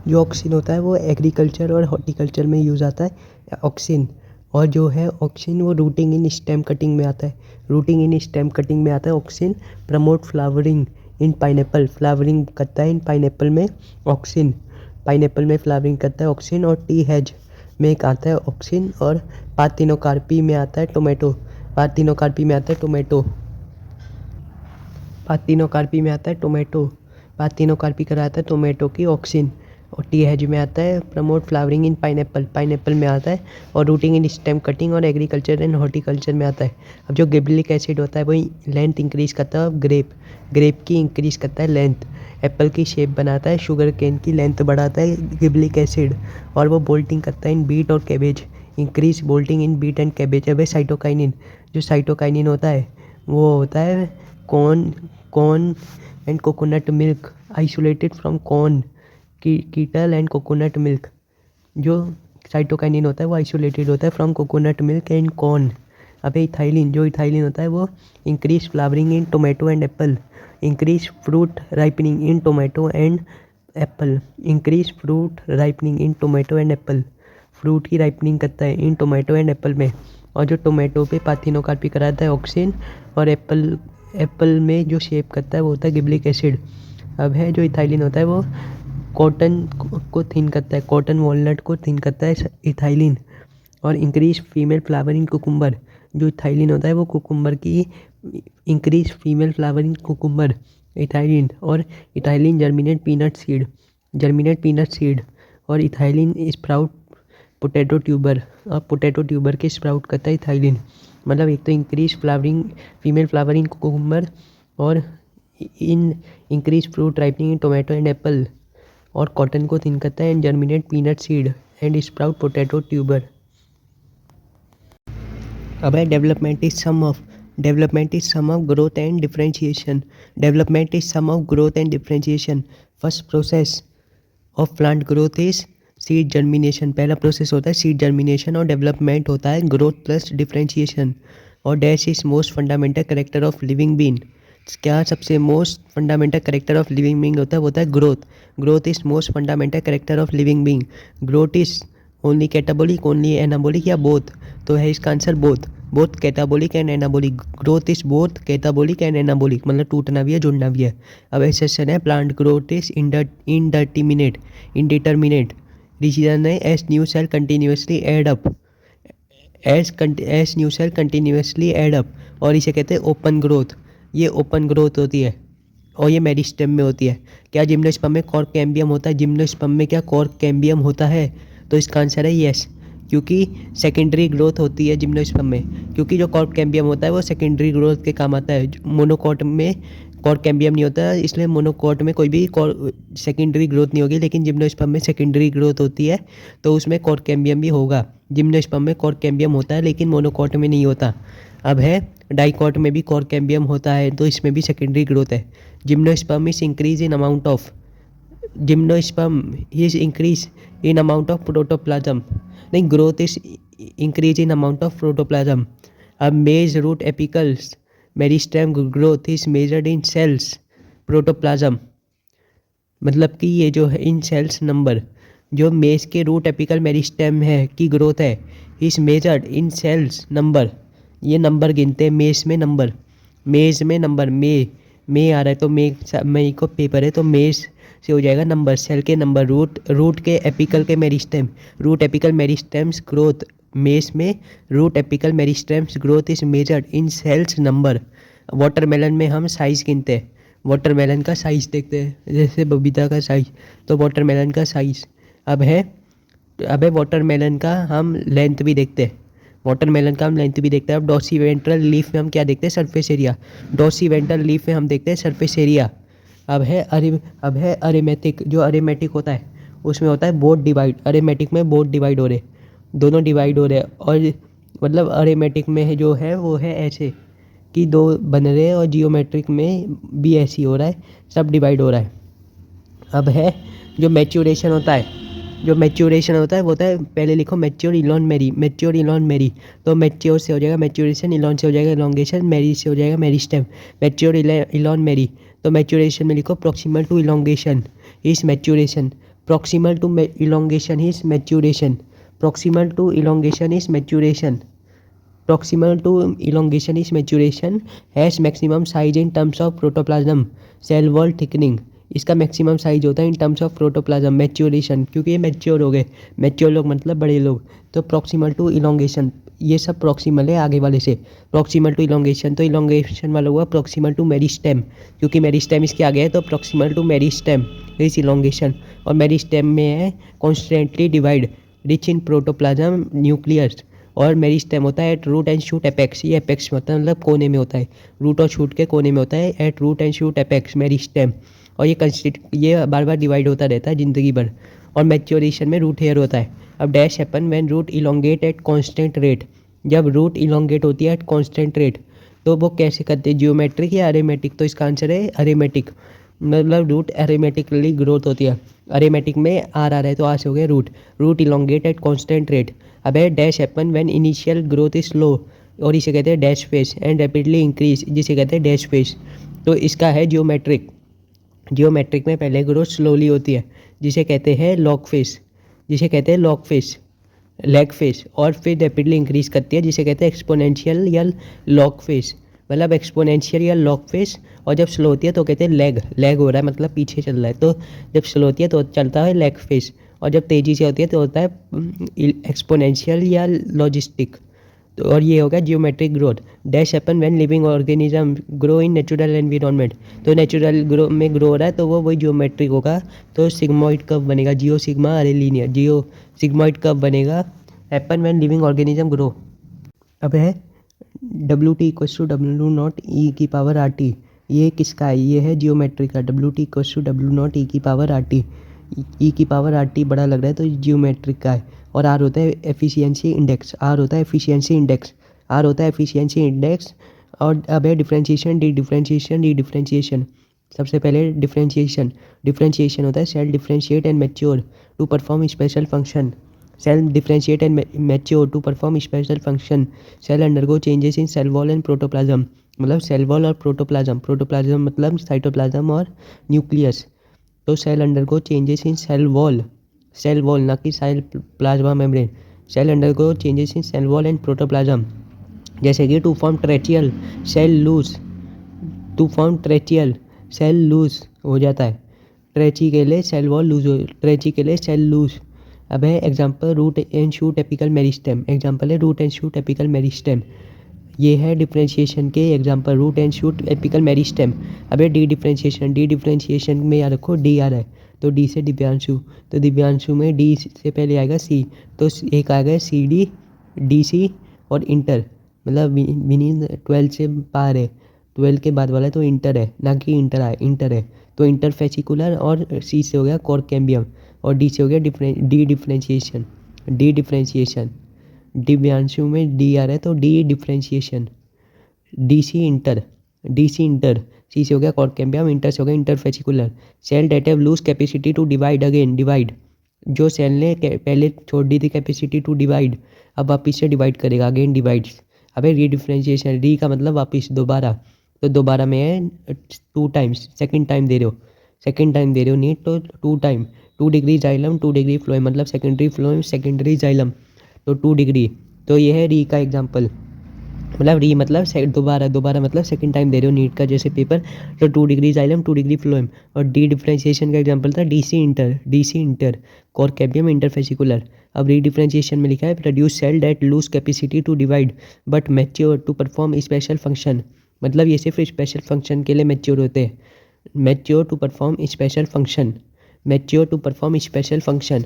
जो ऑक्सिन होता है वो एग्रीकल्चर और हॉर्टिकल्चर में यूज़ आता है ऑक्सिन। और जो है ऑक्सिन वो रूटिंग इन स्टेम कटिंग में आता है। रूटिंग इन स्टेम कटिंग में आता है ऑक्सिन। प्रमोट फ्लावरिंग इन पाइनएप्पल, फ्लावरिंग करता है इन पाइनएप्पल में ऑक्सिन। पाइनएप्पल में फ्लावरिंग करता है ऑक्सिन। और टी हैज में एक आता है ऑक्सिन। और पार्थिनोकार्पी में आता है टोमेटो। पार्थिनोकार्पी में आता है टोमेटो। पार्थिनोकार्पी में आता है टोमेटो। पार्थिनोकार्पी कराता है टोमेटो की ऑक्सिन। और टी हैज में आता है प्रमोट फ्लावरिंग इन पाइनएप्पल, पाइनएप्पल में आता है। और रूटिंग इन स्टेम कटिंग और एग्रीकल्चर एंड हॉर्टिकल्चर में आता है। अब जो गिबरेलिक एसिड होता है वही लेंथ इंक्रीज़ करता है। ग्रेप, ग्रेप की इंक्रीज़ करता है लेंथ। एप्पल की शेप बनाता है। शुगर केन की लेंथ बढ़ाता है गिबरेलिक एसिड। और वो बोल्टिंग करता है इन बीट और cabbage, increase bolting in beet and cabbage. अब साइटोकाइनिन, जो साइटोकाइनिन होता है वो होता है corn and coconut milk isolated from corn, kettle and coconut milk. जो साइटोकाइनिन होता है वो आइसोलेटेड होता है from coconut milk and corn. अब इथाइलिन, जो इथाइलिन होता है वो increase flowering in tomato and apple, increase fruit ripening in tomato and apple, increase fruit ripening in tomato and Apple. Fruit की राइपनिंग करता है इन टोमेटो एंड एप्पल में। और जो टोमेटो पे पार्थिनोकार्पी कराता है ऑक्सिन। और एप्पल में जो शेप करता है वो होता है गिबरेलिक एसिड। अब है जो इथाइलिन होता है वो कॉटन को थिन करता है, कॉटन वॉलनट को थिन करता है इथाइलिन। और increase female flower in cucumber, जो इथाइलिन होता है वो कुकुम्बर की increase female flower in cucumber, ethylene. और ethylene germinate peanut seed, germinate peanut seed. और इथाइलिन स्प्राउट पोटैटो ट्यूबर, और पोटैटो ट्यूबर के स्प्राउट करता है इथाइलिन। मतलब एक तो increase flowering female flower in cucumber, और in increase fruit ripening in tomato and apple. और कॉटन को थिन करता है and germinate peanut seed and sprout potato tuber. अब है development is sum of, development is sum of growth and differentiation. Development is sum of growth and differentiation. First process of plant growth is seed germination. पहला process होता है seed germination. और development होता है growth plus differentiation. और dash is most fundamental character of living being. क्या सबसे most fundamental character of living being होता है, वो होता है growth. Growth is most fundamental character of living being. Growth is only catabolic, only anabolic, या both? तो है इसका answer both, both catabolic and anabolic. Growth is both catabolic and anabolic, मतलब टूटना भी है जुड़ना भी है। अब सेशन है plant growth is indeterminate, indeterminate. Reason है as new cell continuously add up, as new cell continuously add up. और इसे कहते हैं ओपन ग्रोथ। ये ओपन ग्रोथ होती है और ये मेरिस्टेम में होती है। क्या जिम्नोस्पर्म में कॉर्क कैम्बियम होता है? जिम्नोस्पर्म में क्या कॉर्क कैम्बियम होता है? तो इसका आंसर है यस, क्योंकि सेकेंडरी ग्रोथ होती है जिम्नोस्पर्म में। क्योंकि जो कॉर्क कैम्बियम होता है वो सेकेंडरी ग्रोथ के काम आता है। मोनोकॉट में कॉर्क कैम्बियम नहीं होता, इसलिए मोनोकॉट में कोई भी सेकेंडरी ग्रोथ नहीं होगी। लेकिन जिम्नोस्पर्म में सेकेंडरी ग्रोथ होती है तो उसमें कॉर्क कैम्बियम भी होगा। जिम्नोस्पर्म में कॉर्क कैम्बियम होता है लेकिन मोनोकॉट में नहीं होता। अब है डाइकॉट में भी कॉर्क कैम्बियम होता है तो इसमें भी सेकेंडरी ग्रोथ है। Gymnosperm is increase in amount of, gymnosperm is increase in amount of protoplasm, नहीं, growth is increase in amount of protoplasm. अब maize root apicals meristem growth is measured in cells protoplasm. मतलब कि ये जो है इन cells number, जो मेज के रूट एपिकल मेरिस्टेम है की ग्रोथ है, is measured in cells number. ये नंबर गिनते हैं मेज में नंबर, मेज में नंबर, मे आ रहा है तो मे को पेपर है तो मेज से हो जाएगा नंबर, सेल के नंबर। रूट के एपिकल के meristem, root apical meristems growth maize में, root apical meristems growth is measured in cells number. Watermelon में हम साइज गिनते हैं, वाटरमेलन का साइज देखते हैं, जैसे बबीता का साइज, तो वाटरमेलन का साइज। अब है वाटरमेलन का हम लेंथ भी देखते हैं, वाटरमेलन का हम लेंथ भी देखते हैं। अब डॉसीवेंट्रल लीफ में हम क्या देखते हैं? Surface area. डॉसीवेंट्रल लीफ में हम देखते हैं सरफेस एरिया। अब है अरिमेटिक, जो अरिमेटिक होता है उसमें होता है बोथ डिवाइड। अरिमेटिक में बोथ डिवाइड हो रहे, दोनों डिवाइड हो रहे हैं। और मतलब अरिमेटिक में जो है वो है ऐसे कि दो बन रहे हैं, और जियोमेट्रिक में भी ऐसे ही हो रहा है, सब डिवाइड हो रहा है। अब है जो मैच्योरेशन होता है, जो मैच्योरेशन होता है वो होता है, पहले लिखो मैच्योर इलॉन मेरी, मैच्योर इलॉन मेरी। तो मैच्योर से हो जाएगा मैच्योरेशन, इलॉन से हो जाएगा इलॉन्गेशन, मेरी से हो जाएगा मेरिस्टेम। मैच्योर इलॉन मेरी, तो मैच्योरेशन में लिखो proximal to elongation is maturation, Proximal to elongation is maturation. Proximal to elongation is maturation. Proximal to elongation is maturation. Has maximum size in terms of protoplasm. Cell wall thickening. इसका maximum size होता है in terms of protoplasm. Maturation, क्योंकि ये mature हो गए. Mature लोग मतलब बड़े लोग. तो प्रॉक्सिमल टू इलोंगेशन, ये सब प्रॉक्सिमल है आगे वाले से. प्रॉक्सिमल टू इलोंगेशन, तो इलोंगेशन वाला हुआ प्रॉक्सिमल टू मेरिस्टेम, क्योंकि मेरिस्टेम इसके आगे है तो proximal to meristem is elongation. और मेरिस्टेम में है constantly divide, rich in protoplasm nucleus. और मेरिस्टेम होता है at root and shoot apex. ये एपेक्स मतलब कोने में होता है, रूट और शूट के कोने में होता है. At root and shoot apex meristem. और ये बार बार डिवाइड होता रहता है ज़िंदगी भर. और मैच्योरेशन में रूट हेयर होता है. अब dash happen when root elongate at constant rate. जब रूट इलोंगेट होती है एट कांस्टेंट रेट, तो वो कैसे करते हैं, जियोमेट्रिक या अरेमेटिक. तो इसका आंसर है अरेमेटिक. मतलब रूट अरेमेटिकली ग्रोथ होती है. अरेमेटिक में आर आ रहा है तो आर से हो गया root. Root elongate at constant rate. अब है dash happen when initial growth is slow, और इसे कहते हैं dash phase. And rapidly increase, जिसे कहते हैं डैश फेस. तो इसका है जियोमेट्रिक. जियोमेट्रिक में पहले ग्रोथ स्लोली होती है, जिसे कहते हैं लॉग फेस. जिसे कहते हैं लॉग फेस, लेग फेस. और फिर रैपिडली इंक्रीज करती है, जिसे कहते हैं एक्सपोनेंशियल या लॉग फेस. मतलब एक्सपोनेंशियल या लॉग फेस. और जब स्लो होती है तो कहते हैं लेग. लेग हो रहा है मतलब पीछे चल रहा है. तो जब स्लो होती है तो चलता है लेग फेस. और जब तेज़ी से होती है तो होता है एक्सपोनेंशियल या लॉजिस्टिक. तो और ये होगा geometric growth. Dash happen when living organism grow in natural environment. तो नेचुरल ग्रो में ग्रो हो रहा है तो वो वही जियोमेट्रिक होगा. तो सिग्मॉइड कर्व बनेगा, जियो सिग्मा अरे लीनियर. जियो सिग्मॉइड कर्व बनेगा. Happen when living organism grow. अब है W T equals to W naught E की पावर आर टी. ये किसका है, ये है जियोमेट्रिक का. W T equals to W naught E की पावर आर टी. ई की पावर आर टी बड़ा लग रहा है तो जियोमेट्रिक का है. और आर होता है एफिशिएंसी इंडेक्स. आर होता है एफिशिएंसी इंडेक्स. आर होता है एफिशिएंसी इंडेक्स. और अब है differentiation, dedifferentiation, dedifferentiation. सबसे पहले डिफरेंशिएशन. डिफरेंशिएशन होता है cell differentiate and mature to perform special function. Cell differentiate and mature to perform special function. Cell undergo changes in cell wall and protoplasm. मतलब cell wall और protoplasm. Protoplasm मतलब cytoplasm और nucleus. तो cell undergo changes in cell wall. Cell wall ना कि cell plasma membrane. Cell undergo changes in cell wall and protoplasm. जैसे कि to form tracheal cell lose. To form tracheal cell lose हो जाता है. ट्रेची के लिए सेल वॉल लूज हो, ट्रेची के लिए सेल लूज. अब है example root and shoot apical meristem. Example है root and shoot apical meristem. ये है डिफरेंशिएशन के example, root and shoot apical meristem. अब है डी डिफरेंशिएशन. डी डिफरेंशिएशन में याद रखो डी आ रहा है तो डी से दिव्यांशु. तो दिव्यांशु में डी से पहले आएगा सी. तो एक आएगा सी डी, डी सी और इंटर. मतलब विनीत 12 से पार है, 12 के बाद वाला तो इंटर है, ना कि इंटर आए इंटर है. तो इंटर फेसिकुलर. और सी से हो गया कॉर्केम्बियम. और डी से हो गया dedifferentiation. Dedifferentiation. Divyanshu में डी आ रहा है तो dedifferentiation. D C inter. D C inter. C से हो गया कॉर्केम्बियम. इंटर से हो गया interfascicular. Cell that have lose capacity to divide again. Divide, जो सेल ने पहले छोड़ दी थी कैपेसिटी टू डिवाइड, अब वापिस से डिवाइड करेगा. Again divides. अबे रीडिफरेंशिएशन. री का मतलब वापिस, दोबारा. तो दोबारा में है 2 टाइम्स. सेकंड टाइम दे रहे हो, सेकंड टाइम दे रहे हो नीट तो 2 time. 2 degree xylem 2 degree phloem. मतलब सेकेंडरी फ्लोएम सेकेंडरी जाइलम तो 2 डिग्री. तो ये है री का एग्जाम्पल. मतलब री मतलब दोबारा, दोबारा मतलब सेकंड टाइम दे रहे हो नीट का जैसे पेपर. तो 2 डिग्री जाइलम 2 डिग्री फ्लोएम. और डी डिफरेंशिएशन का एग्जांपल था D C inter. D C inter cork cambium interfascicular. अब री डिफरेंशिएशन में लिखा है produce cell that lose capacity to divide but mature to perform special function. मतलब ये सिर्फ स्पेशल फंक्शन के लिए मैच्योर होते हैं. Mature to perform special function. Mature to perform special function.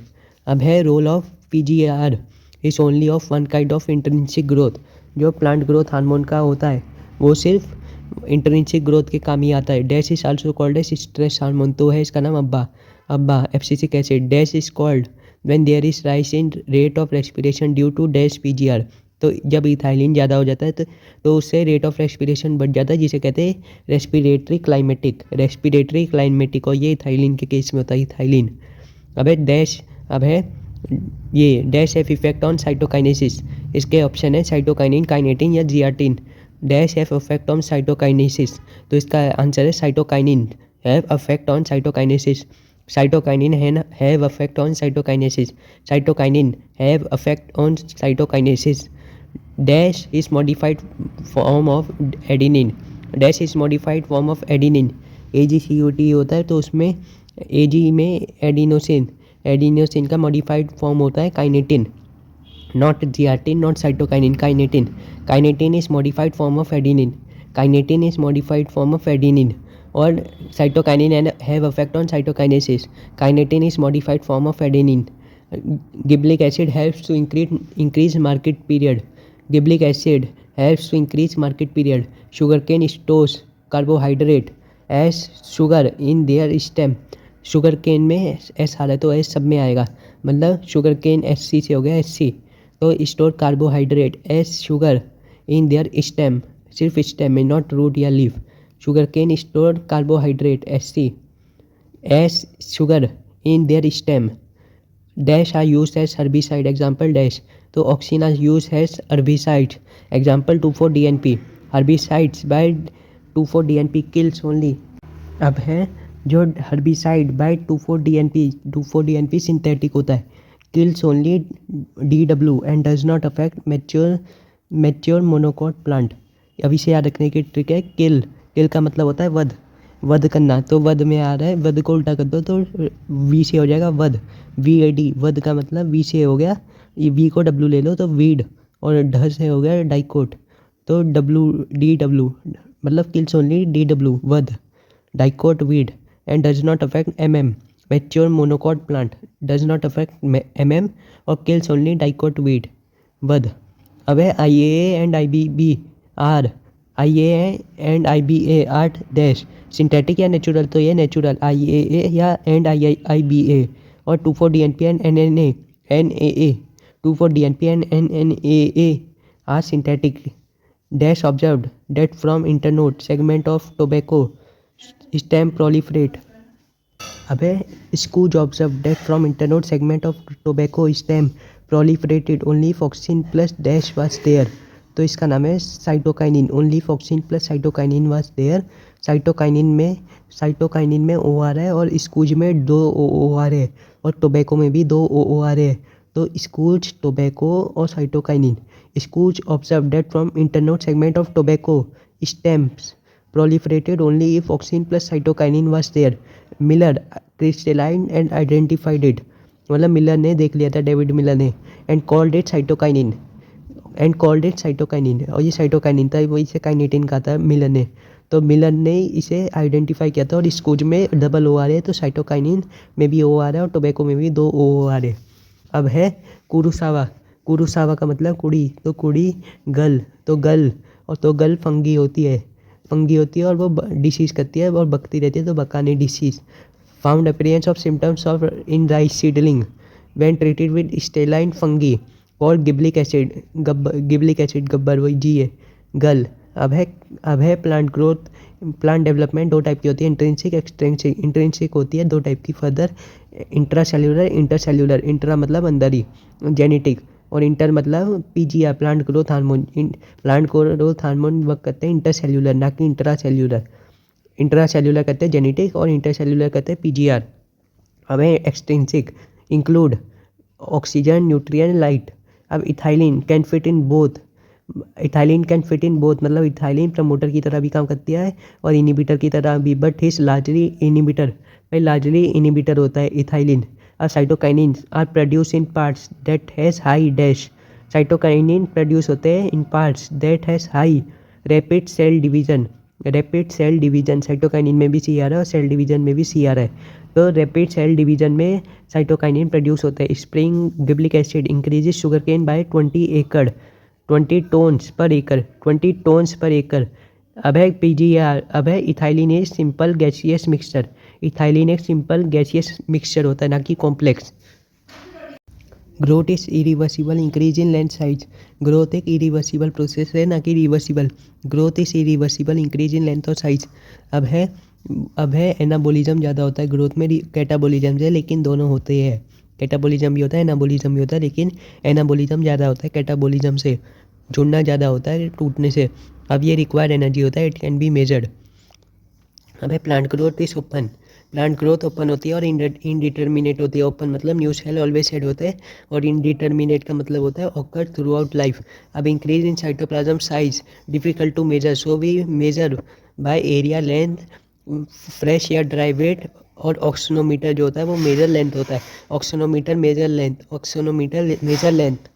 अब है role of PGR is only of one kind of intrinsic growth. जो प्लांट ग्रोथ हार्मोन का होता है वो सिर्फ इंट्रिंसिक ग्रोथ के काम ही आता है. Dash is also called as stress hormone. तो है इसका नाम ABA. ABA abscisic acid. Dash is called when there is rise in rate of respiration due to dash PGR. तो जब इथाइलिन ज़्यादा हो जाता है तो उससे रेट ऑफ रेस्पिरेशन बढ़ जाता है, जिसे कहते हैं रेस्पिरेटरी क्लाइमेटिक. Respiratory climatic. और ये इथाइलिन के केस में होता है इथाइलिन. अब है डैश. अब है ये dash have effect on cytokinesis. इसके ऑप्शन है साइटोकाइनिन, काइनेटिन या zeatin. Dash have effect on cytokinesis. तो इसका आंसर है cytokinin have effect on cytokinesis. cytokinin have effect on cytokinesis. Cytokinin have effect on cytokinesis. Dash is modified form of adenine. Dash is modified form of adenine. AGCOT होता है तो उसमें AG में adenosine का modified form होता है kinetin. Not GRT, not cytokinin, kinetin. Kinetin is modified form of adenine. Kinetin is modified form of adenine. Or cytokinin have effect on cytokinesis. Kinetin is modified form of adenine. Gibberellic acid helps to increase market period. Gibberellic acid helps to increase market period. Sugarcane stores carbohydrate as sugar in their stem. Sugarcane में S आ रहा है तो S सब में आएगा, मतलब sugar cane S C से हो गया एस सी. तो store carbohydrate as sugar in their stem, सिर्फ स्टेम में, नॉट रूट या leaf. Sugar cane store carbohydrate S C as sugar in their stem. Dash are use as herbicide, example dash. तो auxin are use as herbicide, example 2,4-DNP. Herbicides by 2,4-DNP kills only. अब है जो herbicide bye 2,4-DNP synthetic होता है, kills only DW and does not affect mature monocot plant. अब इसे याद रखने की ट्रिक है. किल का मतलब होता है वध करना. तो वध में आ रहा है, वध को उल्टा कर दो तो वी से हो जाएगा वध, VAD. वध का मतलब वी से हो गया, वी को W ले लो तो वीड, और ढ से हो गया डाइकोट, तो DW मतलब किल्स ओनली DW वध, dicot weed, and does not affect MM mature monocot plant, does not affect MM or kills only dicot weed. वध. अब है IAA and IBA are dash. Synthetic या नेचुरल, तो ये natural IAA या and IBA. और 2,4-DNP and NAA 2,4-DNP and NAA are synthetic. Dash observed that from internode segment of tobacco stem proliferate. अब है Scooge observed that from internode segment of tobacco stem proliferated only auxin plus dash was there. तो इसका नाम है cytokinin. Only auxin plus cytokinin was there. Cytokinin में ओ आ रहा है और स्कूज में 2 ओ आ रहे हैं, और टोबैको में भी 2 ओ आ रहे हैं. तो स्कूज, टोबैको और cytokinin. Skoog observe that from internode segment of tobacco stems proliferated only if auxin plus cytokinin was there. Miller crystallized and identified it. मतलब मिलर ने देख लिया था, डेविड मिलर ने, and called it cytokinin. और ये cytokinin था, वही से काइनेटिन कहा था मिलर ने. तो मिलर ने इसे आइडेंटिफाई किया था. और स्कूज में डबल ओ आ रहे हैं, तो साइटोकाइनिन में भी ओ आ रहा है और टोबैको में भी 2 ओ आ रहे हैं. अब है कुरुसावा का मतलब कुड़ी, तो कुड़ी गल, तो गल फंगी होती है और वो डिसीज़ करती है और बकती रहती है, तो bakanae disease. Found appearance of symptoms of in rice seedling when treated with sterile fungi called gibberellic acid. Gabbar वही जी है, गल. अब है plant growth, plant development 2 type की होती है, इंट्रिंसिक एक्सट्रिंसिक. इंट्रिंसिक होती है 2 टाइप की फर्दर, इंट्रासेल्यूलर. इंट्रा मतलब अंदर ही, जेनेटिक, और इंटर मतलब PGR plant growth hormone. Plant growth hormone work करते हैं इंटरसेल्यूलर, ना कि इंट्रासेल्यूलर. इंट्रासेल्यूलर करते हैं जेनेटिक और इंटरसेल्यूलर करते हैं PGR. अब है extrinsic, include oxygen, nutrient, light. अब ethylene can fit in both मतलब इथाइलिन प्रमोटर की तरह भी काम करती है और इनिबिटर की तरह भी, बट इज लार्जली इनिबिटर होता है ethylene. cytokinins are produced in parts that has high dash. cytokinin produce होते हैं in parts that has high rapid cell division. Cytokinin में भी C आ रहा है और सेल डिवीजन में भी C आ रहा है. तो रैपिड सेल डिवीजन में साइटोकाइनिन प्रोड्यूस होता है. Spring gibberellic acid increases sugar cane by 20 tons per एकड़. अब है PGR. अब है ethylene is simple gaseous mixture. Ethylene एक सिंपल गैसियस मिक्सचर होता है, ना कि complex. Growth is irreversible increase in length size. Growth एक इरिवर्सिबल प्रोसेस है, ना कि reversible. Growth is irreversible increase in length और साइज. अब है एनाबोलिज्म ज़्यादा होता है ग्रोथ में, कैटाबोलिज्म से, लेकिन दोनों होते हैं. कैटाबोलिज्म भी होता है, एनाबोलिज्म भी होता है, लेकिन एनाबोलिज्म ज़्यादा होता है कैटाबोलिज्म से. जुड़ना ज़्यादा होता है टूटने से. अब ये रिक्वायर्ड एनर्जी होता है, इट कैन बी मेजर्ड. अब है plant growth is open. Plant growth open होती है और इनडिटर्मिनेट होती है। ओपन मतलब न्यू सेल ऑलवेज हेड होते हैं, और इनडिटर्मिनेट का मतलब होता है ऑकर थ्रू आउट लाइफ। अब increase in cytoplasm size difficult to measure, so we measure by area, length, fresh या ड्राई वेट, और ऑक्सीनोमीटर जो होता है वो मेजर लेंथ होता है। ऑक्सीनोमीटर मेजर लेंथ, ऑक्सीनोमीटर मेजर लेंथ।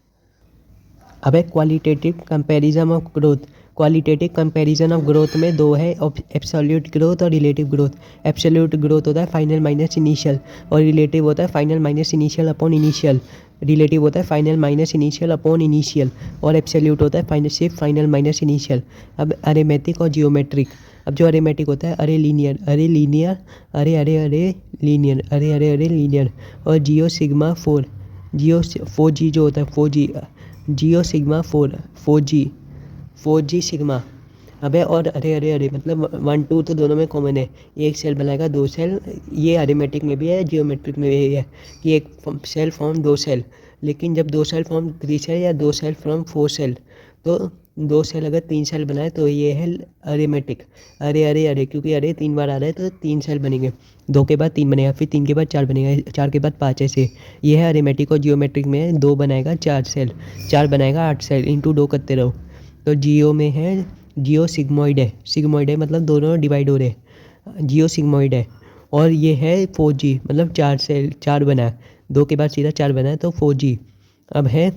अब है qualitative comparison of growth. Qualitative comparison of growth में दो है, एब्सोल्यूट ग्रोथ और रिलेटिव ग्रोथ। एब्सोल्यूट ग्रोथ होता है फाइनल माइनस इनिशियल, और रिलेटिव होता है final minus initial upon initial. Relative होता है final minus initial upon initial, और एब्सोल्यूट होता है फाइनल सिर्फ फाइनल माइनस इनिशियल। अब अरेमेटिक और जियोमेट्रिक। अब जो अरेमेटिक होता है अरे लीनियर, अरे लीनियर, अरे अरे अरे लीनियर, अरे अरे अरे लीनियर। और जियो सिग्मा फोर, जियो 4G जो होता है 4G, जियो सिग्मा फोर जी सिग्मा। अबे और अरे अरे अरे मतलब 1 2 तो दोनों में कॉमन है। एक सेल बनाएगा 2 सेल, ये अरिमेटिक में भी है, जियोमेट्रिक में भी है कि एक सेल फॉर्म 2 सेल। लेकिन जब 2 सेल फॉर्म 3 सेल या 2 सेल फॉर्म 4 सेल, तो 2 सेल अगर 3 सेल बनाए तो ये है अरिमेटिक। अरे अरे अरे क्योंकि अरे 3 बार आ रहा है तो 3 सेल बनेंगे, 2 के बाद 3 बनेगा, फिर 3 के बाद 4 बनेगा, 4 के बाद 5, ऐसे। ये है अरिमेटिक। और जियोमेट्रिक में 2 बनाएगा 4 सेल, 4 बनाएगा 8 सेल, इंटू 2 करते रहो। तो जियो में है, जियो सिग्मोइड है, सिग्मोइड है मतलब दोनों डिवाइड हो रहे हैं, जियो सिग्मोइड है। और ये है 4G मतलब 4 सेल, 4 बना है, 2 के बाद सीधा 4 बना है तो 4G। अब है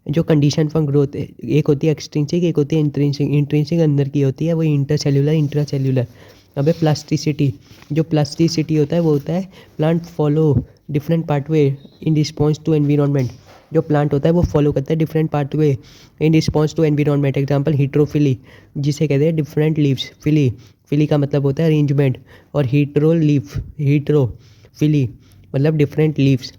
जो कंडीशन फॉर ग्रोथ, एक होती है एक्सट्रिंसिक, एक होती है इंट्रिंसिक। इंट्रिंसिक अंदर की होती है, वो इंटरसेल्यूलर, इंट्रासेल्यूलर। अब है प्लास्टिसिटी। जो प्लास्टिसिटी होता है वो होता है plant follow different pathway in response to environment. जो प्लांट होता है वो फॉलो करता है different pathway in response to environment. Example heterophylly, जिसे कहते हैं डिफरेंट लीव्स। फिली, फिली का मतलब होता है अरेंजमेंट, और हीट्रो लीफ, हीट्रोफिली मतलब डिफरेंट लीव्स।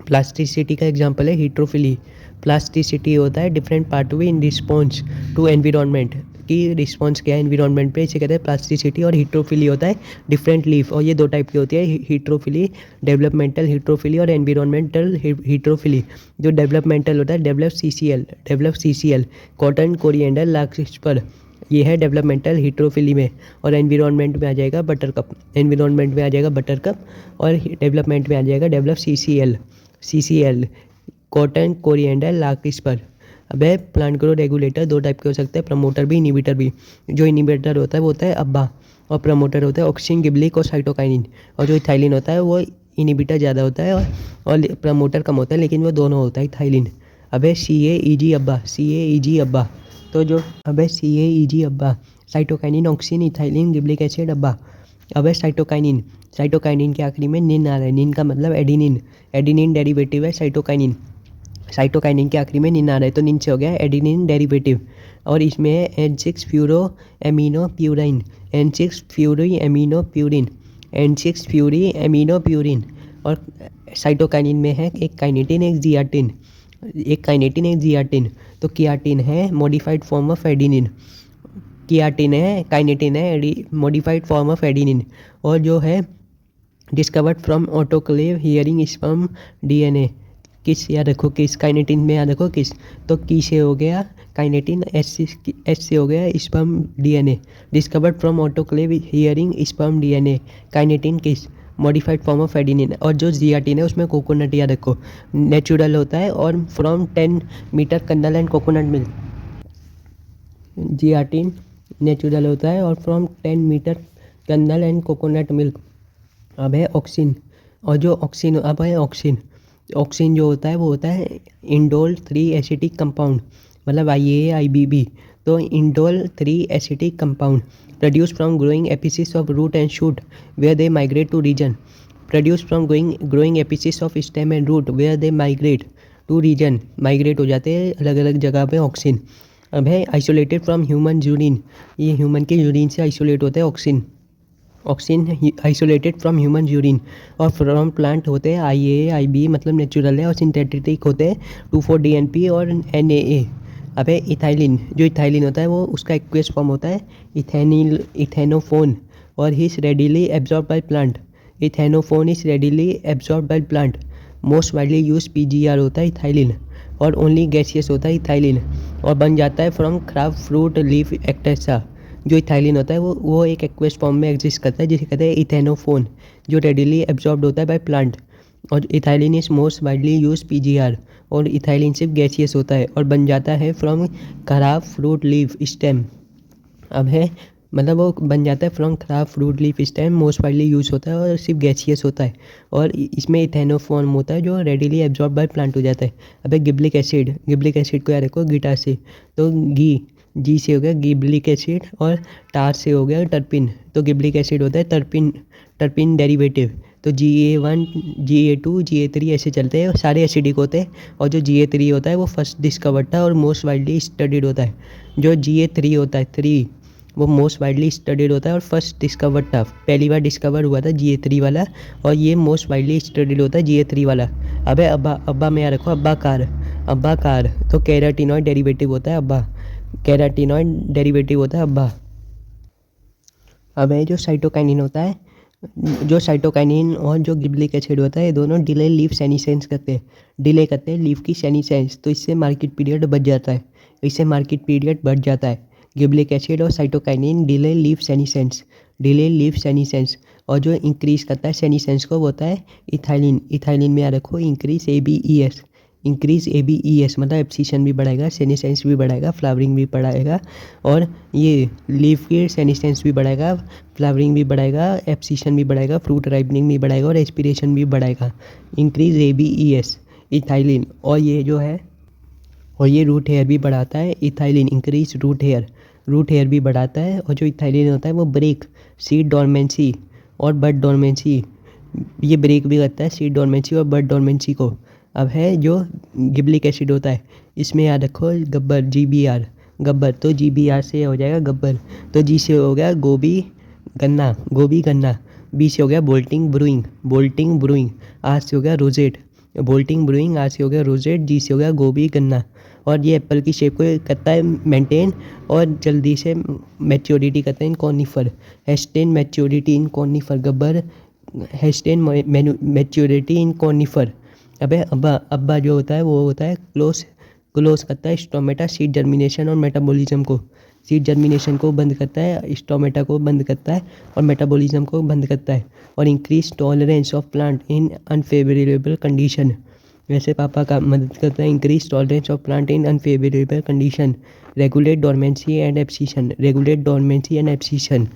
प्लास्टिसिटी का एग्जांपल है हीट्रोफिली। प्लास्टिसिटी होता है different pathway in response to environment, की रिस्पॉन्स क्या है एनवायरनमेंट पे, इसे कहते हैं प्लास्टिसिटी। और हीट्रोफिली होता है डिफरेंट लीफ, और ये 2 टाइप की होती है हीट्रोफिली, डेवलपमेंटल हीट्रोफिली और एनवायरनमेंटल हीट्रोफिली। जो डेवलपमेंटल होता है डेवलप सीसीएल, कॉटन, कोरिएंडर, लार्कस्पर, ये है डेवलपमेंटल हीट्रोफिली में। और एनवायरनमेंट में आ जाएगा बटरकप, एनवायरनमेंट में आ जाएगा बटरकप, और डेवलपमेंट में आ जाएगा डेवलप सीसीएल, कॉटन, कोरिएंडर, लार्कस्पर। अब है प्लांट ग्रोथ रेगुलेटर 2 टाइप के हो सकते हैं, प्रमोटर भी, इनिबिटर भी। जो इनिबिटर होता है वो होता है अब्बा, और प्रमोटर होता है ऑक्सिन, गिबलिक और साइटोकाइनिन। और जो इथाइलिन होता है वो इनिबिटर ज़्यादा होता है और प्रमोटर कम होता है, लेकिन वो दोनों होता है इथाइलिन। अब है CAEG अब्बा। तो जो अब है CAEG अब्बा, साइटोकाइनिन, ऑक्सिन, इथाइलिन, गिबलिक एसिड अब्बा। अब है साइटोकाइनिन, साइटोकाइनिन के आखिरी में निन आ रहा है, निन का मतलब एडिनिन, एडिनिन डेरिवेटिव है साइटोकाइनिन। साइटोकाइनिन के आखिरी में निन आ रहा है तो निन से हो गया एडिनिन डेरिवेटिव। और इसमें है N6 furrow amino purine, N6 fury amino purine, N6 fury amino purine. और साइटोकाइनिन में है एक काइनेटिन, एक जियाटिन, एक काइनेटिन, एक जियाटिन। तो कियाटिन है मॉडिफाइड फॉर्म ऑफ एडिनिन, कियाटिन है, काइनेटिन है मॉडिफाइड फॉर्म ऑफ एडिनिन। और जो है discovered from autoclave hearing sperm DNA, किस याद रखो, किस काइनेटिन में याद रखो किस, तो की से हो गया काइनेटिन, एस से हो गया sperm DNA। Discovered from autoclave hearing sperm DNA, kinetin किस, मॉडिफाइड फॉर्म ऑफ एडिनिन। और जो जियाटिन है उसमें कोकोनट याद रखो, नेचुरल होता है, और from 10 metre kernel and coconut milk. Zeatin natural होता है और from 10 metre kernel and coconut milk. अब है ऑक्सिन, और जो ऑक्सिन, अब है ऑक्सिन, ऑक्सिन जो होता है वो होता है इंडोल 3 एसिटिक कंपाउंड, मतलब IAA-IBB। तो indole 3 acetic compound produce from growing apices of root and shoot where they migrate to region, produce from growing apices of stem and root where they migrate to region, migrate हो जाते हैं अलग अलग जगह पे auxin. अब है isolated from human urine, ये ह्यूमन के यूरिन से आइसोलेट होता है auxin, auxin isolated from human urine. और फ्रॉम प्लांट होते हैं IAA-IB मतलब नेचुरल है, और सिंथेटिक होते हैं 2,4-DNP और NAA। अब है इथाइलिन, जो इथाइलिन होता है वो उसका एक्वेस फॉर्म होता है इथेनोफोन, और his readily absorb by plant, ethephon is readily absorb by plant. Most widely use PGR होता है इथाइलिन, और ओनली गैसियस होता है इथाइलिन, और बन जाता है फ्रॉम क्राब फ्रूट लीफ एक्टेसा, जो इथाइलिन होता है वो एक एक्वेस फॉर्म में एग्जिस्ट करता है जिसे कहते हैं इथेनोफोन, जो रेडिली एब्जॉर्ब्ड होता है बाय प्लांट। और ethylene is most widely use PGR, और इथाइलिन सिर्फ गैसियस होता है और बन जाता है फ्रॉम खराब फ्रूट लीफ स्टेम। अब है मतलब वो बन जाता है फ्रॉम खराब fruit leaf stem, most widely use होता है और सिर्फ गैसियस होता है, और इसमें इथेनोफॉर्म होता है जो रेडिली एब्जॉर्ब बाय प्लांट हो जाता है। अब गिबलिक एसिड, गिबलिक एसिड को याद रखो गिटा से, तो जी से हो गया गिबलिक एसिड, और टार से हो गया टर्पिन। तो गिबलिक एसिड होता है टर्पिन डेरिवेटिव। तो GA1 GA2 GA3 ऐसे चलते हैं, सारे एसिडिक होते हैं। और जो GA3 होता है वो फर्स्ट डिस्कवर्ड था और मोस्ट वाइडली स्टडीड होता है। जो GA3 होता है 3, वो मोस्ट वाइडली स्टडीड होता है और फर्स्ट डिस्कवर्ड था, पहली बार डिस्कवर हुआ था GA3 वाला, और ये मोस्ट वाइडली स्टडीड होता है GA3 वाला। अब है अब्बा में याद रखो अब्बा कार, तो कैराटिनॉइड डेरिवेटिव होता है अब्बा, कैराटिनॉइड डेरिवेटिव होता है अब्बा। अब है जो साइटोकाइनिन होता है, जो साइटोकाइनिन और जो गिबलिक एसिड होता है, ये दोनों डिले लीफ सेनिसेंस करते हैं, डिले करते हैं लीफ की सेनिसेंस, तो इससे मार्केट पीरियड बढ़ जाता है, गिबलिक एसिड और साइटोकाइनिन डिले लीफ सेनिसेंस, और जो इंक्रीज करता है सेनिसेंस को वो होता है इथाइलिन में याद रखो इंक्रीज ABES, मतलब एब्सिशन भी बढ़ाएगा, सेनिसेंस भी बढ़ाएगा, फ्लावरिंग भी बढ़ाएगा, और ये लीफ की सेनिसेंस भी बढ़ाएगा, फ्लावरिंग भी बढ़ाएगा, एब्सिशन भी बढ़ाएगा, फ्रूट राइपनिंग भी बढ़ाएगा, और एस्पिरेशन भी बढ़ाएगा। इंक्रीज ABES इथाइलिन, और ये रूट हेयर भी बढ़ाता है इथाइलिन, इंक्रीज रूट हेयर भी बढ़ाता है। और जो इथाइलिन होता है वो ब्रेक सीड डॉर्मेंसी और बड डॉर्मेंसी, ये ब्रेक भी करता है सीड डॉर्मेंसी और बड डॉर्मेंसी को। अब है जो गिबलिक एसिड होता है, इसमें याद रखो गब्बर गब्बर, तो GBR से हो जाएगा गब्बर, तो G से हो गया गोभी गन्ना, B से हो गया बोल्टिंग ब्रूइंग, R से हो गया रोजेट, R से हो गया रोजेट, G से हो गया गोभी गन्ना। और ये एप्पल की शेप को करता है मेंटेन, और जल्दी से मैच्योरिटी करता है in conifer, hasten maturity in conifer, गब्बर हेस्टेन मैच्योरिटी इन कॉनिफर। अब्बा जो होता है वो होता है क्लोज करता है स्टोमेटा सीड जर्मिनेशन और मेटाबॉलिज्म को, बंद करता है, स्टोमेटा को बंद करता है और मेटाबॉलिज्म को बंद करता है, और increase tolerance of plant in unfavourable condition. वैसे पापा का मदद करता है, increase tolerance of plant in unfavourable condition, regulate dormancy and abscission.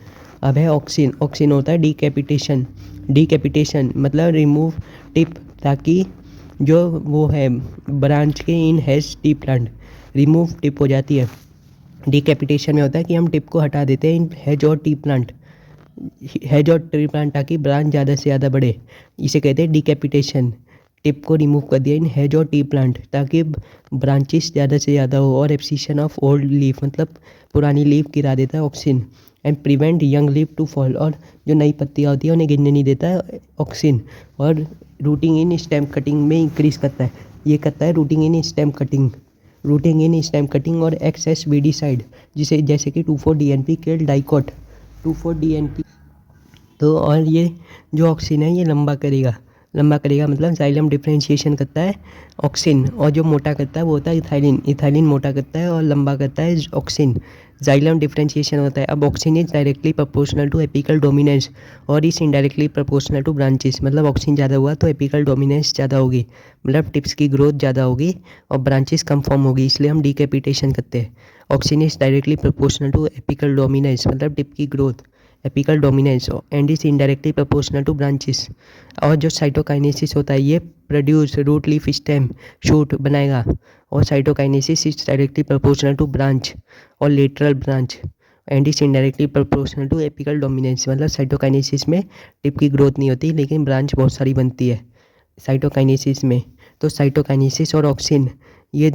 अब है ऑक्सिन होता है डीकैपिटेशन मतलब रिमूव टिप, ताकि जो वो है ब्रांच के इन has T plant, remove tip हो जाती है। डीकैपिटेशन में होता है कि हम टिप को हटा देते हैं इन हैज और टी प्लांट, ताकि ब्रांच ज़्यादा से ज़्यादा बढ़े, इसे कहते हैं डीकैपिटेशन। टिप को रिमूव कर दिया इन हैज और टी प्लांट ताकि ब्रांचेस ज़्यादा से ज़्यादा हो, और एब्सिशन ऑफ ओल्ड लीफ मतलब पुरानी लीफ गिरा देता है auxin, and prevent young leaf to fall, और जो नई पत्तियाँ होती है उन्हें गिरने नहीं देता है ऑक्सिन। और रूटिंग इन स्टेम कटिंग में इंक्रीज करता है, ये करता है रूटिंग इन स्टेम कटिंग और एक्सेस वीडिसाइड, जिसे जैसे कि 2,4-DNP किल डाइकॉट 2,4-DNP। तो और ये जो ऑक्सिन है ये लंबा करेगा मतलब जाइलम डिफरेंशिएशन करता है ऑक्सिन, और जो मोटा करता है वो होता है इथाइलिन मोटा करता है और लंबा करता है ऑक्सिन, जाइलम डिफरेंशिएशन होता है। अब auxin is directly proportional to apical dominance और is indirectly proportional to branches, मतलब ऑक्सिन ज़्यादा हुआ तो एपिकल डोमिनेंस ज़्यादा होगी, मतलब टिप्स की ग्रोथ ज़्यादा होगी और ब्रांचेस कम फॉर्म होगी, इसलिए हम डीकैपिटेशन करते हैं। Auxin is directly proportional to apical dominance मतलब टिप की growth, apical dominance, and is indirectly proportional to branches. और जो साइटोकाइनेसिस होता है ये produce root leaf stem shoot बनाएगा, और cytokinesis is directly proportional to branch और lateral branch, and is indirectly proportional to apical dominance, मतलब साइटोकाइनेसिस में टिप की ग्रोथ नहीं होती लेकिन ब्रांच बहुत सारी बनती है साइटोकाइनेसिस में। तो साइटोकाइनेसिस और ऑक्सिन ये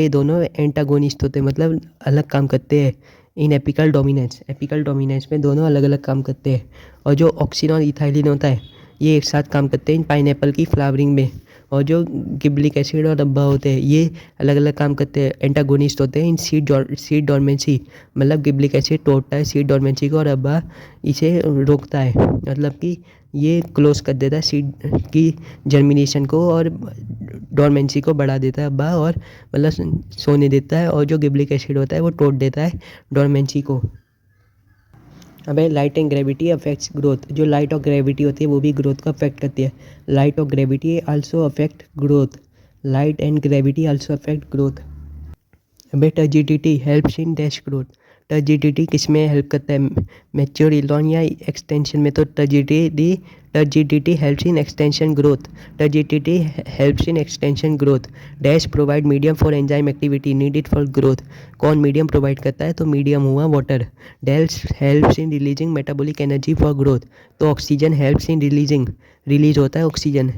दोनों एंटागोनिस्ट होते हैं, मतलब अलग काम करते हैं इन एपिकल डोमिनेंस में दोनों अलग अलग काम करते हैं। और जो ऑक्सिन और इथाइलिन होता है ये एक साथ काम करते हैं इन पाइनएप्पल की फ्लावरिंग में, और जो गिबलिक एसिड और अब्बा होते हैं ये अलग अलग काम करते हैं, एंटागोनिस्ट होते हैं इन सीड डॉर्मेंसी, मतलब गिबलिक एसिड तोड़ता है सीड डॉर्मेंसी को और अब्बा इसे रोकता है, मतलब कि ये क्लोज कर देता है सीड की जर्मिनेशन को और डॉर्मेंसी को बढ़ा देता है अब्बा, और मतलब सोने देता है, और जो गिबलिक एसिड होता है वो तोड़ देता है डॉर्मेंसी को। अबे light and gravity affects growth, जो लाइट और ग्रेविटी होती है वो भी ग्रोथ को अफेक्ट करती है। लाइट और gravity also affect growth, light and gravity also affect growth. अबे turgidity helps in dash growth, turgidity किस में हेल्प करता है, मैच्योर इलॉन या एक्सटेंशन में? तो turgidity helps in extension growth, turgidity helps in extension growth. Dash provide medium for enzyme activity needed for growth, कौन medium provide करता है? तो मीडियम हुआ water. Dash helps in releasing metabolic energy for growth, तो oxygen helps in releasing, release होता है oxygen,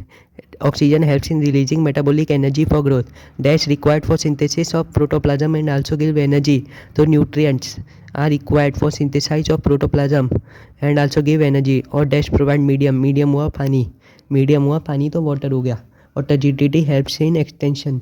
oxygen helps in releasing metabolic energy for growth. Dash required for synthesis of protoplasm and also give energy, तो nutrients are required for synthesise of protoplasm and also give energy. और dash provide medium, medium हुआ पानी, medium हुआ पानी तो water हो गया। और टर्जिडिटी हेल्प्स इन एक्सटेंशन।